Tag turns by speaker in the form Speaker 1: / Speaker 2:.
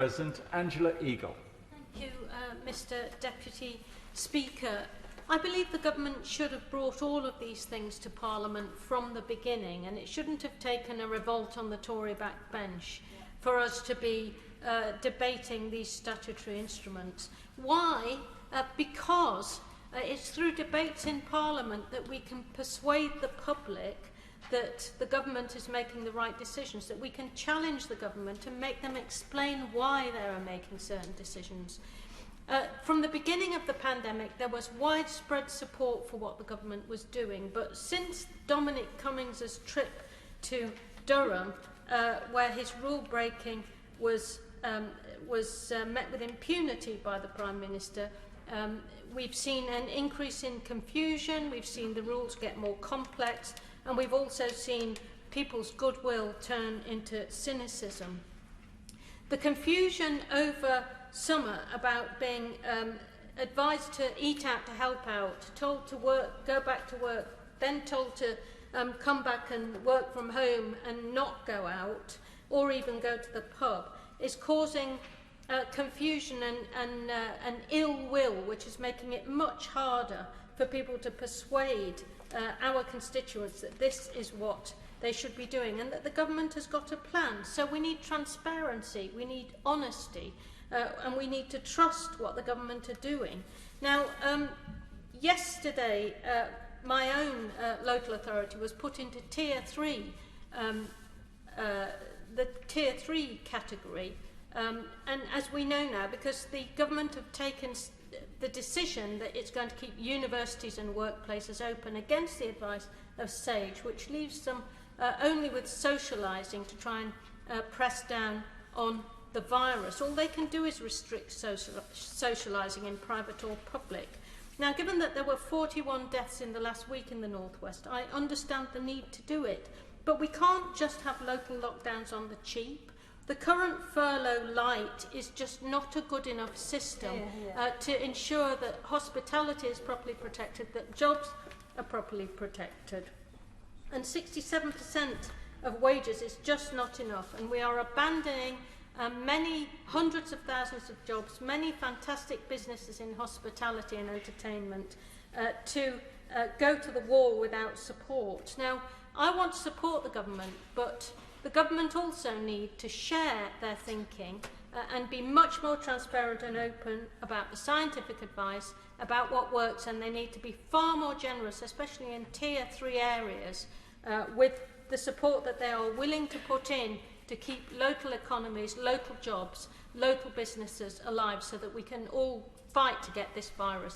Speaker 1: President Angela Eagle.
Speaker 2: Thank you, Mr. Deputy Speaker. I believe the government should have brought all of these things to Parliament from the beginning, and it shouldn't have taken a revolt on the Tory backbench for us to be debating these statutory instruments. Why? Because it's through debates in Parliament that we can persuade the public that the government is making the right decisions, that we can challenge the government and make them explain why they are making certain decisions. From the beginning of the pandemic, there was widespread support for what the government was doing, but since Dominic Cummings' trip to Durham, where his rule breaking was met with impunity by the Prime Minister, we've seen an increase in confusion, we've seen the rules get more complex, and we've also seen people's goodwill turn into cynicism. The confusion over summer about being advised to eat out to help out, told to work, go back to work, then told to come back and work from home and not go out or even go to the pub is causing confusion and ill will, which is making it much harder for people to persuade our constituents that this is what they should be doing and that the government has got a plan. So we need transparency, we need honesty, and we need to trust what the government are doing. Now, yesterday, my own local authority was put into Tier 3, the Tier 3 category, and as we know now, because the government have taken the decision that it's going to keep universities and workplaces open against the advice of SAGE, which leaves them only with socialising to try and press down on the virus. All they can do is restrict socialising in private or public. Now, given that there were 41 deaths in the last week in the Northwest, I understand the need to do it, but we can't just have local lockdowns on the cheap. The current furlough light is just not a good enough system to ensure that hospitality is properly protected, that jobs are properly protected. And 67% of wages is just not enough, and we are abandoning many hundreds of thousands of jobs, many fantastic businesses in hospitality and entertainment to go to the wall without support. Now, I want to support the government, but the government also need to share their thinking and be much more transparent and open about the scientific advice, about what works, and they need to be far more generous, especially in Tier 3 areas, with the support that they are willing to put in to keep local economies, local jobs, local businesses alive so that we can all fight to get this virus